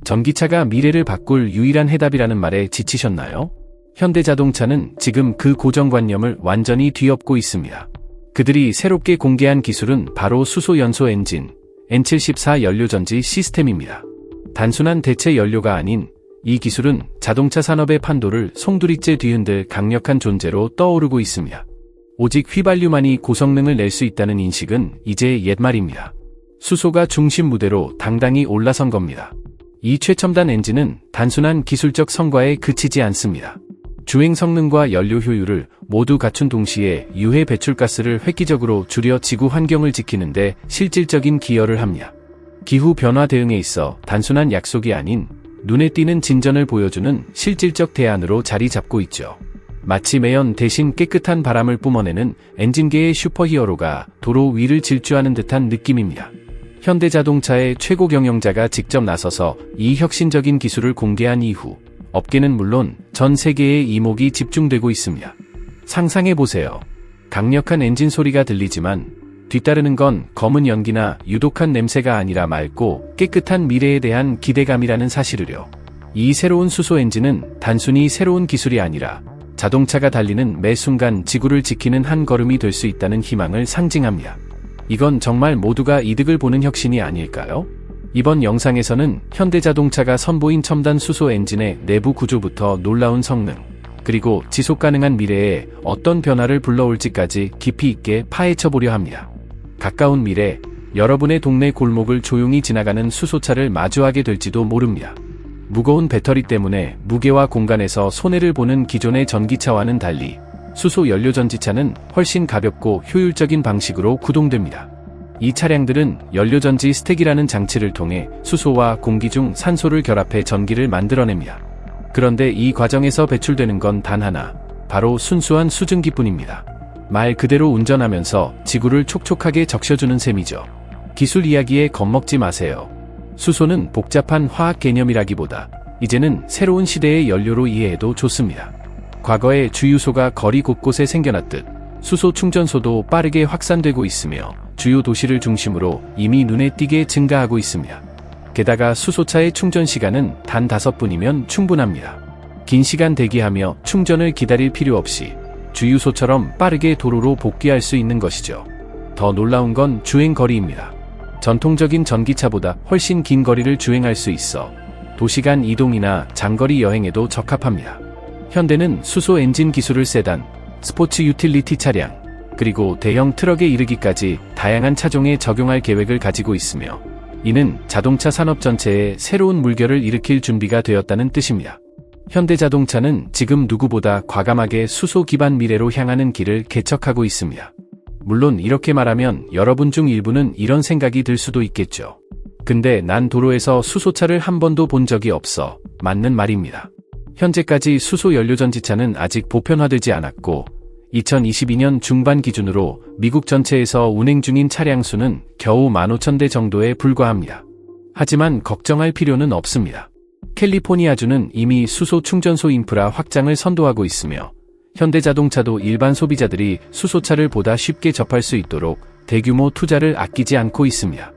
전기차가 미래를 바꿀 유일한 해답이라는 말에 지치셨나요? 현대자동차는 지금 그 고정관념을 완전히 뒤엎고 있습니다. 그들이 새롭게 공개한 기술은 바로 수소연소 엔진, N74 연료전지 시스템입니다. 단순한 대체 연료가 아닌 이 기술은 자동차 산업의 판도를 송두리째 뒤흔들 강력한 존재로 떠오르고 있습니다. 오직 휘발유만이 고성능을 낼 수 있다는 인식은 이제 옛말입니다. 수소가 중심 무대로 당당히 올라선 겁니다. 이 최첨단 엔진은 단순한 기술적 성과에 그치지 않습니다. 주행 성능과 연료 효율을 모두 갖춘 동시에 유해 배출가스를 획기적으로 줄여 지구 환경을 지키는데 실질적인 기여를 합니다. 기후 변화 대응에 있어 단순한 약속이 아닌 눈에 띄는 진전을 보여주는 실질적 대안으로 자리 잡고 있죠. 마치 매연 대신 깨끗한 바람을 뿜어내는 엔진계의 슈퍼히어로가 도로 위를 질주하는 듯한 느낌입니다. 현대자동차의 최고 경영자가 직접 나서서 이 혁신적인 기술을 공개한 이후 업계는 물론 전 세계의 이목이 집중되고 있습니다. 상상해보세요. 강력한 엔진 소리가 들리지만 뒤따르는 건 검은 연기나 유독한 냄새가 아니라 맑고 깨끗한 미래에 대한 기대감이라는 사실을요. 이 새로운 수소 엔진은 단순히 새로운 기술이 아니라 자동차가 달리는 매 순간 지구를 지키는 한 걸음이 될 수 있다는 희망을 상징합니다. 이건 정말 모두가 이득을 보는 혁신이 아닐까요? 이번 영상에서는 현대자동차가 선보인 첨단 수소 엔진의 내부 구조부터 놀라운 성능, 그리고 지속가능한 미래에 어떤 변화를 불러올지까지 깊이 있게 파헤쳐보려 합니다. 가까운 미래, 여러분의 동네 골목을 조용히 지나가는 수소차를 마주하게 될지도 모릅니다. 무거운 배터리 때문에 무게와 공간에서 손해를 보는 기존의 전기차와는 달리 수소 연료전지차는 훨씬 가볍고 효율적인 방식으로 구동됩니다. 이 차량들은 연료전지 스택이라는 장치를 통해 수소와 공기 중 산소를 결합해 전기를 만들어냅니다. 그런데 이 과정에서 배출되는 건 단 하나, 바로 순수한 수증기뿐입니다. 말 그대로 운전하면서 지구를 촉촉하게 적셔주는 셈이죠. 기술 이야기에 겁먹지 마세요. 수소는 복잡한 화학 개념이라기보다 이제는 새로운 시대의 연료로 이해해도 좋습니다. 과거에 주유소가 거리 곳곳에 생겨났듯 수소 충전소도 빠르게 확산되고 있으며 주요 도시를 중심으로 이미 눈에 띄게 증가하고 있습니다. 게다가 수소차의 충전 시간은 단 5분이면 충분합니다. 긴 시간 대기하며 충전을 기다릴 필요 없이 주유소처럼 빠르게 도로로 복귀할 수 있는 것이죠. 더 놀라운 건 주행 거리입니다. 전통적인 전기차보다 훨씬 긴 거리를 주행할 수 있어 도시간 이동이나 장거리 여행에도 적합합니다. 현대는 수소 엔진 기술을 세단, 스포츠 유틸리티 차량, 그리고 대형 트럭에 이르기까지 다양한 차종에 적용할 계획을 가지고 있으며 이는 자동차 산업 전체에 새로운 물결을 일으킬 준비가 되었다는 뜻입니다. 현대자동차는 지금 누구보다 과감하게 수소 기반 미래로 향하는 길을 개척하고 있습니다. 물론 이렇게 말하면 여러분 중 일부는 이런 생각이 들 수도 있겠죠. 근데 난 도로에서 수소차를 한 번도 본 적이 없어. 맞는 말입니다. 현재까지 수소 연료전지차는 아직 보편화되지 않았고 2022년 중반 기준으로 미국 전체에서 운행 중인 차량 수는 겨우 15,000대 정도에 불과합니다. 하지만 걱정할 필요는 없습니다. 캘리포니아주는 이미 수소 충전소 인프라 확장을 선도하고 있으며 현대자동차도 일반 소비자들이 수소차를 보다 쉽게 접할 수 있도록 대규모 투자를 아끼지 않고 있습니다.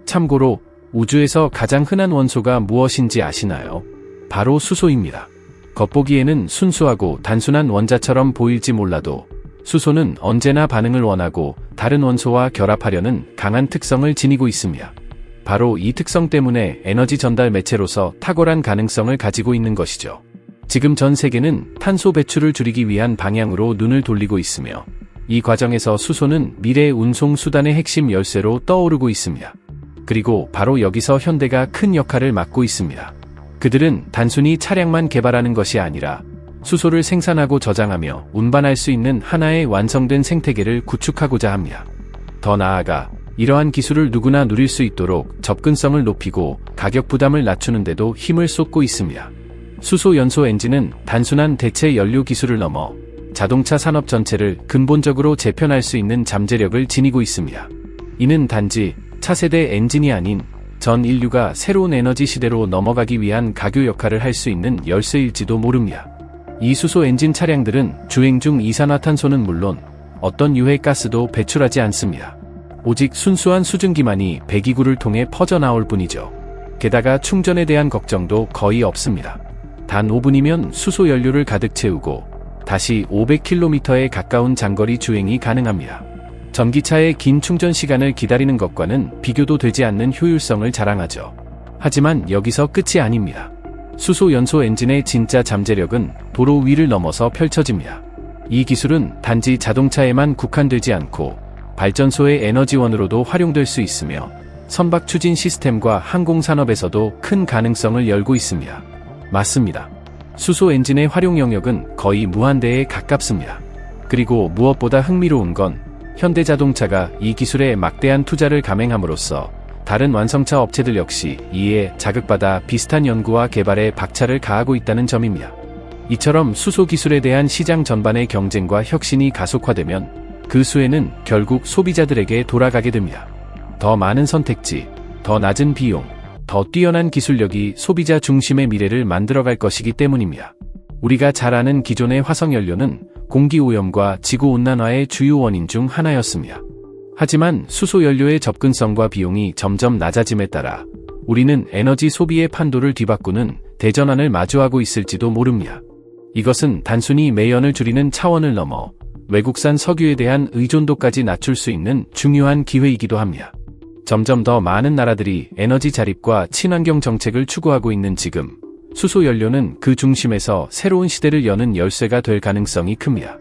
참고로 우주에서 가장 흔한 원소가 무엇인지 아시나요? 바로 수소입니다. 겉보기에는 순수하고 단순한 원자처럼 보일지 몰라도 수소는 언제나 반응을 원하고 다른 원소와 결합하려는 강한 특성을 지니고 있습니다. 바로 이 특성 때문에 에너지 전달 매체로서 탁월한 가능성을 가지고 있는 것이죠. 지금 전 세계는 탄소 배출을 줄이기 위한 방향으로 눈을 돌리고 있으며 이 과정에서 수소는 미래 운송 수단의 핵심 열쇠로 떠오르고 있습니다. 그리고 바로 여기서 현대가 큰 역할을 맡고 있습니다. 그들은 단순히 차량만 개발하는 것이 아니라 수소를 생산하고 저장하며 운반할 수 있는 하나의 완성된 생태계를 구축하고자 합니다. 더 나아가 이러한 기술을 누구나 누릴 수 있도록 접근성을 높이고 가격 부담을 낮추는 데도 힘을 쏟고 있습니다. 수소 연소 엔진은 단순한 대체 연료 기술을 넘어 자동차 산업 전체를 근본적으로 재편할 수 있는 잠재력을 지니고 있습니다. 이는 단지 차세대 엔진이 아닌 전 인류가 새로운 에너지 시대로 넘어가기 위한 가교 역할을 할 수 있는 열쇠일지도 모릅니다. 이 수소 엔진 차량들은 주행 중 이산화탄소는 물론 어떤 유해가스도 배출하지 않습니다. 오직 순수한 수증기만이 배기구를 통해 퍼져나올 뿐이죠. 게다가 충전에 대한 걱정도 거의 없습니다. 단 5분이면 수소 연료를 가득 채우고 다시 500km에 가까운 장거리 주행이 가능합니다. 전기차의 긴 충전 시간을 기다리는 것과는 비교도 되지 않는 효율성을 자랑하죠. 하지만 여기서 끝이 아닙니다. 수소 연소 엔진의 진짜 잠재력은 도로 위를 넘어서 펼쳐집니다. 이 기술은 단지 자동차에만 국한되지 않고 발전소의 에너지원으로도 활용될 수 있으며 선박 추진 시스템과 항공산업에서도 큰 가능성을 열고 있습니다. 맞습니다. 수소 엔진의 활용 영역은 거의 무한대에 가깝습니다. 그리고 무엇보다 흥미로운 건 현대자동차가 이 기술에 막대한 투자를 감행함으로써 다른 완성차 업체들 역시 이에 자극받아 비슷한 연구와 개발에 박차를 가하고 있다는 점입니다. 이처럼 수소 기술에 대한 시장 전반의 경쟁과 혁신이 가속화되면 그 수혜는 결국 소비자들에게 돌아가게 됩니다. 더 많은 선택지, 더 낮은 비용, 더 뛰어난 기술력이 소비자 중심의 미래를 만들어갈 것이기 때문입니다. 우리가 잘 아는 기존의 화석연료는 공기오염과 지구온난화의 주요 원인 중 하나였습니다. 하지만 수소연료의 접근성과 비용이 점점 낮아짐에 따라 우리는 에너지 소비의 판도를 뒤바꾸는 대전환을 마주하고 있을지도 모릅니다. 이것은 단순히 매연을 줄이는 차원을 넘어 외국산 석유에 대한 의존도까지 낮출 수 있는 중요한 기회이기도 합니다. 점점 더 많은 나라들이 에너지 자립과 친환경 정책을 추구하고 있는 지금, 수소연료는 그 중심에서 새로운 시대를 여는 열쇠가 될 가능성이 큽니다.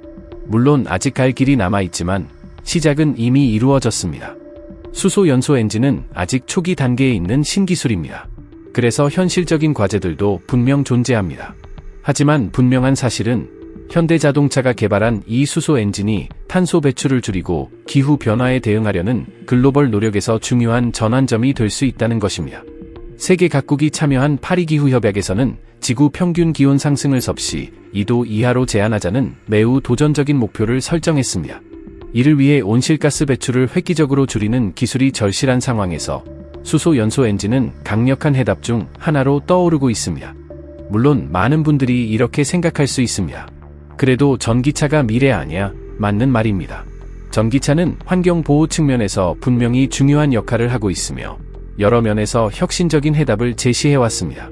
물론 아직 갈 길이 남아있지만 시작은 이미 이루어졌습니다. 수소 연소 엔진은 아직 초기 단계에 있는 신기술입니다. 그래서 현실적인 과제들도 분명 존재합니다. 하지만 분명한 사실은 현대자동차가 개발한 이 수소 엔진이 탄소 배출을 줄이고 기후 변화에 대응하려는 글로벌 노력에서 중요한 전환점이 될 수 있다는 것입니다. 세계 각국이 참여한 파리 기후협약에서는 지구 평균 기온 상승을 섭씨 2도 이하로 제한하자는 매우 도전적인 목표를 설정했습니다. 이를 위해 온실가스 배출을 획기적으로 줄이는 기술이 절실한 상황에서 수소 연소 엔진은 강력한 해답 중 하나로 떠오르고 있습니다. 물론 많은 분들이 이렇게 생각할 수 있습니다. 그래도 전기차가 미래 아니야? 맞는 말입니다. 전기차는 환경 보호 측면에서 분명히 중요한 역할을 하고 있으며 여러 면에서 혁신적인 해답을 제시해왔습니다.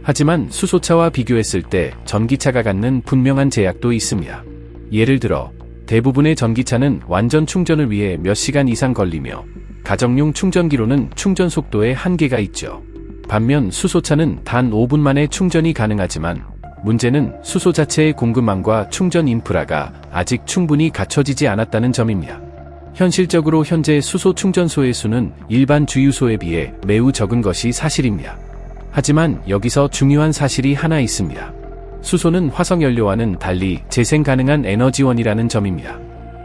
하지만 수소차와 비교했을 때 전기차가 갖는 분명한 제약도 있습니다. 예를 들어 대부분의 전기차는 완전 충전을 위해 몇 시간 이상 걸리며 가정용 충전기로는 충전 속도에 한계가 있죠. 반면 수소차는 단 5분 만에 충전이 가능하지만 문제는 수소 자체의 공급망과 충전 인프라가 아직 충분히 갖춰지지 않았다는 점입니다. 현실적으로 현재 수소 충전소의 수는 일반 주유소에 비해 매우 적은 것이 사실입니다. 하지만 여기서 중요한 사실이 하나 있습니다. 수소는 화석연료와는 달리 재생 가능한 에너지원이라는 점입니다.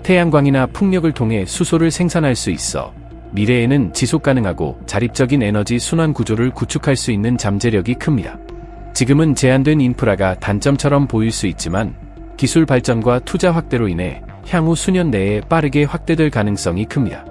태양광이나 풍력을 통해 수소를 생산할 수 있어 미래에는 지속 가능하고 자립적인 에너지 순환 구조를 구축할 수 있는 잠재력이 큽니다. 지금은 제한된 인프라가 단점처럼 보일 수 있지만 기술 발전과 투자 확대로 인해 향후 수년 내에 빠르게 확대될 가능성이 큽니다.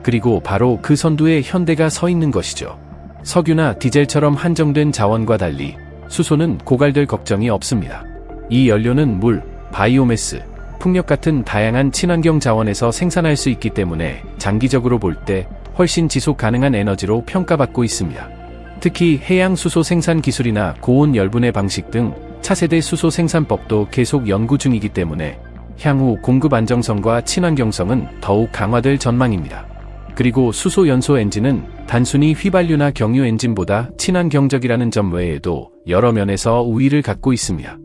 그리고 바로 그 선두에 현대가 서 있는 것이죠. 석유나 디젤처럼 한정된 자원과 달리 수소는 고갈될 걱정이 없습니다. 이 연료는 물, 바이오매스, 풍력 같은 다양한 친환경 자원에서 생산할 수 있기 때문에 장기적으로 볼 때 훨씬 지속 가능한 에너지로 평가받고 있습니다. 특히 해양 수소 생산 기술이나 고온 열분해 방식 등 차세대 수소 생산법도 계속 연구 중이기 때문에 향후 공급 안정성과 친환경성은 더욱 강화될 전망입니다. 그리고 수소 연소 엔진은 단순히 휘발유나 경유 엔진보다 친환경적이라는 점 외에도 여러 면에서 우위를 갖고 있습니다.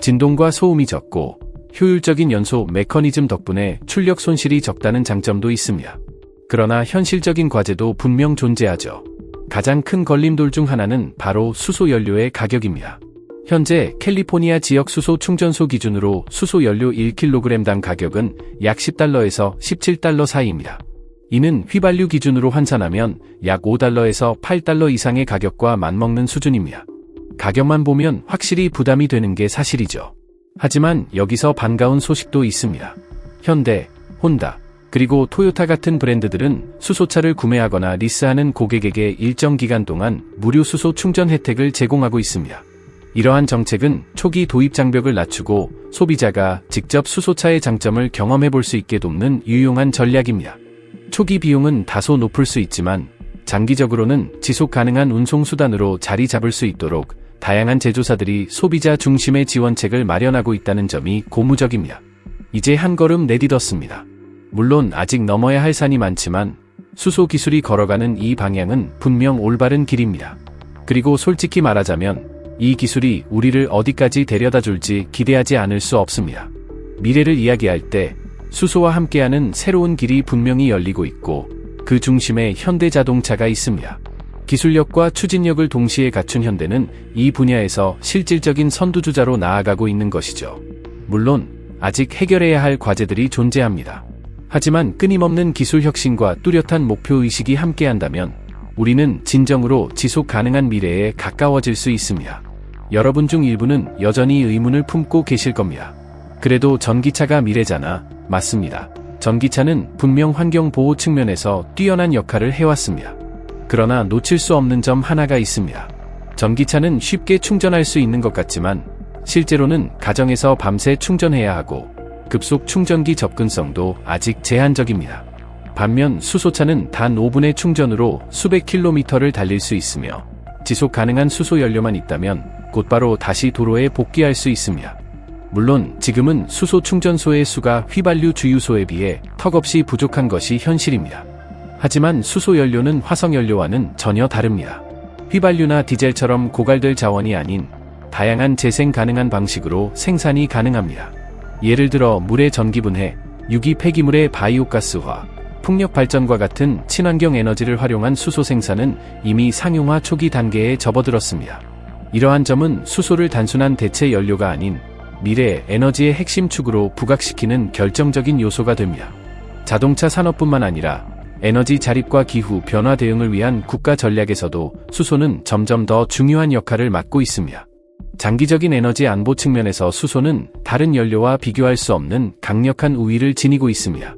진동과 소음이 적고 효율적인 연소 메커니즘 덕분에 출력 손실이 적다는 장점도 있습니다. 그러나 현실적인 과제도 분명 존재하죠. 가장 큰 걸림돌 중 하나는 바로 수소 연료의 가격입니다. 현재 캘리포니아 지역 수소 충전소 기준으로 수소 연료 1kg당 가격은 약 $10에서 $17 사이입니다. 이는 휘발유 기준으로 환산하면 약 $5에서 $8 이상의 가격과 맞먹는 수준입니다. 가격만 보면 확실히 부담이 되는 게 사실이죠. 하지만 여기서 반가운 소식도 있습니다. 현대, 혼다, 그리고 토요타 같은 브랜드들은 수소차를 구매하거나 리스하는 고객에게 일정 기간 동안 무료 수소 충전 혜택을 제공하고 있습니다. 이러한 정책은 초기 도입 장벽을 낮추고 소비자가 직접 수소차의 장점을 경험해 볼 수 있게 돕는 유용한 전략입니다. 초기 비용은 다소 높을 수 있지만 장기적으로는 지속 가능한 운송 수단으로 자리 잡을 수 있도록 다양한 제조사들이 소비자 중심의 지원책을 마련하고 있다는 점이 고무적입니다. 이제 한 걸음 내딛었습니다. 물론 아직 넘어야 할 산이 많지만 수소 기술이 걸어가는 이 방향은 분명 올바른 길입니다. 그리고 솔직히 말하자면 이 기술이 우리를 어디까지 데려다 줄지 기대하지 않을 수 없습니다. 미래를 이야기할 때 수소와 함께하는 새로운 길이 분명히 열리고 있고 그 중심에 현대자동차가 있습니다. 기술력과 추진력을 동시에 갖춘 현대는 이 분야에서 실질적인 선두주자로 나아가고 있는 것이죠. 물론 아직 해결해야 할 과제들이 존재합니다. 하지만 끊임없는 기술 혁신과 뚜렷한 목표의식이 함께한다면 우리는 진정으로 지속 가능한 미래에 가까워질 수 있습니다. 여러분 중 일부는 여전히 의문을 품고 계실 겁니다. 그래도 전기차가 미래잖아. 맞습니다. 전기차는 분명 환경 보호 측면에서 뛰어난 역할을 해왔습니다. 그러나 놓칠 수 없는 점 하나가 있습니다. 전기차는 쉽게 충전할 수 있는 것 같지만 실제로는 가정에서 밤새 충전해야 하고 급속 충전기 접근성도 아직 제한적입니다. 반면 수소차는 단 5분의 충전으로 수백 킬로미터를 달릴 수 있으며 지속 가능한 수소 연료만 있다면 곧바로 다시 도로에 복귀할 수 있습니다. 물론 지금은 수소 충전소의 수가 휘발유 주유소에 비해 턱없이 부족한 것이 현실입니다. 하지만 수소 연료는 화석 연료와는 전혀 다릅니다. 휘발유나 디젤처럼 고갈될 자원이 아닌 다양한 재생 가능한 방식으로 생산이 가능합니다. 예를 들어 물의 전기분해, 유기 폐기물의 바이오가스화, 풍력 발전과 같은 친환경 에너지를 활용한 수소 생산은 이미 상용화 초기 단계에 접어들었습니다. 이러한 점은 수소를 단순한 대체 연료가 아닌 미래의 에너지의 핵심 축으로 부각시키는 결정적인 요소가 됩니다. 자동차 산업뿐만 아니라 에너지 자립과 기후 변화 대응을 위한 국가 전략에서도 수소는 점점 더 중요한 역할을 맡고 있습니다. 장기적인 에너지 안보 측면에서 수소는 다른 연료와 비교할 수 없는 강력한 우위를 지니고 있습니다.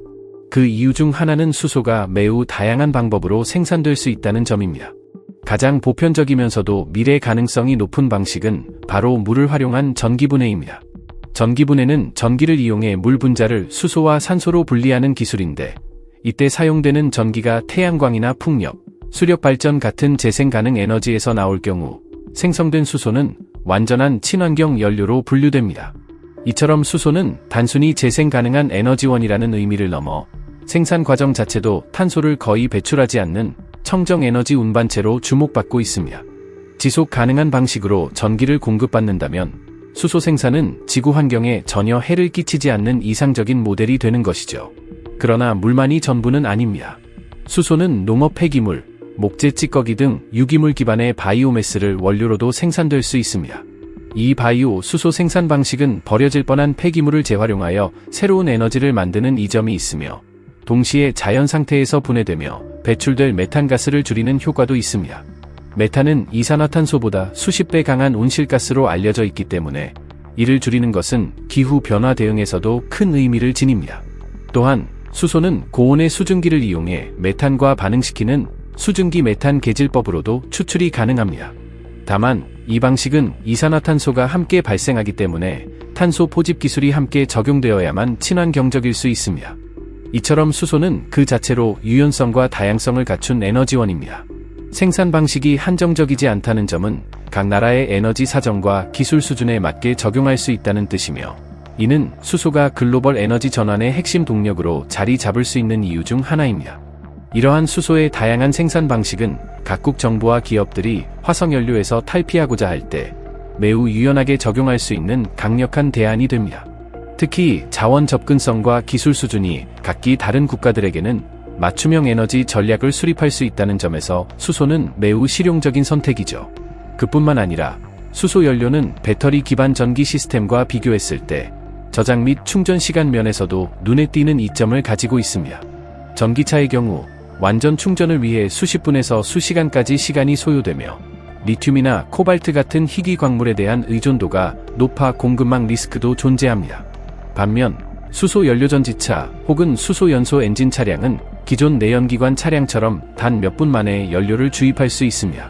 그 이유 중 하나는 수소가 매우 다양한 방법으로 생산될 수 있다는 점입니다. 가장 보편적이면서도 미래 가능성이 높은 방식은 바로 물을 활용한 전기분해입니다. 전기분해는 전기를 이용해 물 분자를 수소와 산소로 분리하는 기술인데 이때 사용되는 전기가 태양광이나 풍력, 수력 발전 같은 재생 가능 에너지에서 나올 경우 생성된 수소는 완전한 친환경 연료로 분류됩니다. 이처럼 수소는 단순히 재생 가능한 에너지원이라는 의미를 넘어 생산 과정 자체도 탄소를 거의 배출하지 않는 청정 에너지 운반체로 주목받고 있습니다. 지속 가능한 방식으로 전기를 공급받는다면 수소 생산은 지구 환경에 전혀 해를 끼치지 않는 이상적인 모델이 되는 것이죠. 그러나 물만이 전부는 아닙니다. 수소는 농업 폐기물, 목재 찌꺼기 등 유기물 기반의 바이오매스를 원료로도 생산될 수 있습니다. 이 바이오 수소 생산 방식은 버려질 뻔한 폐기물을 재활용하여 새로운 에너지를 만드는 이점이 있으며 동시에 자연 상태에서 분해되며 배출될 메탄가스를 줄이는 효과도 있습니다. 메탄은 이산화탄소보다 수십 배 강한 온실가스로 알려져 있기 때문에 이를 줄이는 것은 기후 변화 대응에서도 큰 의미를 지닙니다. 또한 수소는 고온의 수증기를 이용해 메탄과 반응시키는 수증기 메탄 계질법으로도 추출이 가능합니다. 다만 이 방식은 이산화탄소가 함께 발생하기 때문에 탄소 포집 기술이 함께 적용되어야만 친환경적일 수 있습니다. 이처럼 수소는 그 자체로 유연성과 다양성을 갖춘 에너지원입니다. 생산 방식이 한정적이지 않다는 점은 각 나라의 에너지 사정과 기술 수준에 맞게 적용할 수 있다는 뜻이며 이는 수소가 글로벌 에너지 전환의 핵심 동력으로 자리 잡을 수 있는 이유 중 하나입니다. 이러한 수소의 다양한 생산 방식은 각국 정부와 기업들이 화석연료에서 탈피하고자 할 때 매우 유연하게 적용할 수 있는 강력한 대안이 됩니다. 특히 자원 접근성과 기술 수준이 각기 다른 국가들에게는 맞춤형 에너지 전략을 수립할 수 있다는 점에서 수소는 매우 실용적인 선택이죠. 그뿐만 아니라 수소 연료는 배터리 기반 전기 시스템과 비교했을 때 저장 및 충전 시간 면에서도 눈에 띄는 이점을 가지고 있습니다. 전기차의 경우 완전 충전을 위해 수십 분에서 수시간까지 시간이 소요되며 리튬이나 코발트 같은 희귀 광물에 대한 의존도가 높아 공급망 리스크도 존재합니다. 반면 수소 연료전지차 혹은 수소 연소 엔진 차량은 기존 내연기관 차량처럼 단 몇 분 만에 연료를 주입할 수 있습니다.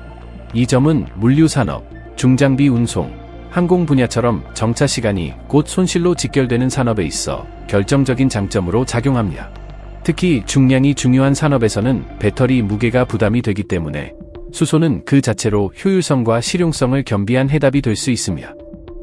이 점은 물류산업, 중장비 운송, 항공 분야처럼 정차 시간이 곧 손실로 직결되는 산업에 있어 결정적인 장점으로 작용합니다. 특히 중량이 중요한 산업에서는 배터리 무게가 부담이 되기 때문에 수소는 그 자체로 효율성과 실용성을 겸비한 해답이 될 수 있습니다.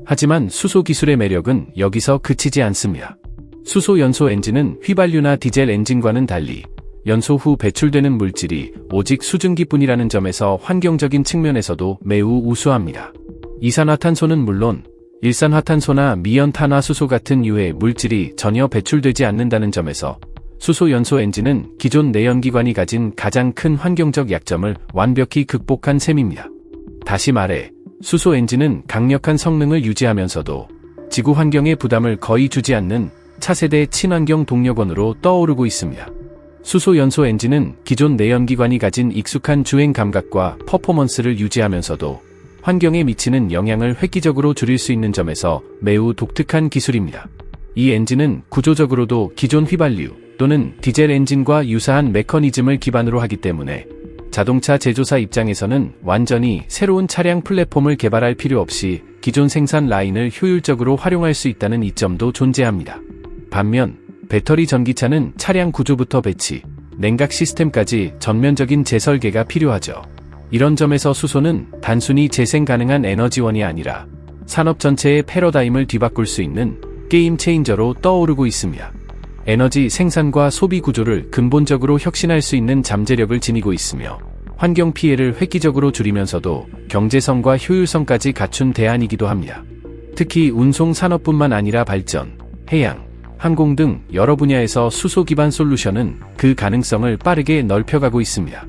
하지만 수소 기술의 매력은 여기서 그치지 않습니다. 수소 연소 엔진은 휘발유나 디젤 엔진과는 달리 연소 후 배출되는 물질이 오직 수증기뿐이라는 점에서 환경적인 측면에서도 매우 우수합니다. 이산화탄소는 물론 일산화탄소나 미연탄화수소 같은 유해 물질이 전혀 배출되지 않는다는 점에서 수소 연소 엔진은 기존 내연기관이 가진 가장 큰 환경적 약점을 완벽히 극복한 셈입니다. 다시 말해 수소 엔진은 강력한 성능을 유지하면서도 지구 환경에 부담을 거의 주지 않는 차세대 친환경 동력원으로 떠오르고 있습니다. 수소 연소 엔진은 기존 내연기관이 가진 익숙한 주행 감각과 퍼포먼스를 유지하면서도 환경에 미치는 영향을 획기적으로 줄일 수 있는 점에서 매우 독특한 기술입니다. 이 엔진은 구조적으로도 기존 휘발유 또는 디젤 엔진과 유사한 메커니즘을 기반으로 하기 때문에 자동차 제조사 입장에서는 완전히 새로운 차량 플랫폼을 개발할 필요 없이 기존 생산 라인을 효율적으로 활용할 수 있다는 이점도 존재합니다. 반면 배터리 전기차는 차량 구조부터 배치, 냉각 시스템까지 전면적인 재설계가 필요하죠. 이런 점에서 수소는 단순히 재생 가능한 에너지원이 아니라 산업 전체의 패러다임을 뒤바꿀 수 있는 게임 체인저로 떠오르고 있습니다. 에너지 생산과 소비 구조를 근본적으로 혁신할 수 있는 잠재력을 지니고 있으며 환경 피해를 획기적으로 줄이면서도 경제성과 효율성까지 갖춘 대안이기도 합니다. 특히 운송 산업뿐만 아니라 발전, 해양, 항공 등 여러 분야에서 수소 기반 솔루션은 그 가능성을 빠르게 넓혀가고 있습니다.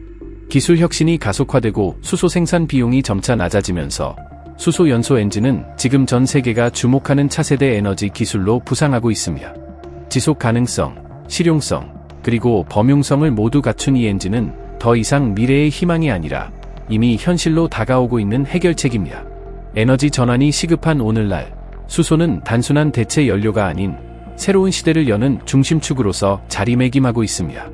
기술 혁신이 가속화되고 수소 생산 비용이 점차 낮아지면서 수소 연소 엔진은 지금 전 세계가 주목하는 차세대 에너지 기술로 부상하고 있습니다. 지속 가능성, 실용성, 그리고 범용성을 모두 갖춘 이 엔진은 더 이상 미래의 희망이 아니라 이미 현실로 다가오고 있는 해결책입니다. 에너지 전환이 시급한 오늘날, 수소는 단순한 대체 연료가 아닌 새로운 시대를 여는 중심축으로서 자리매김하고 있습니다.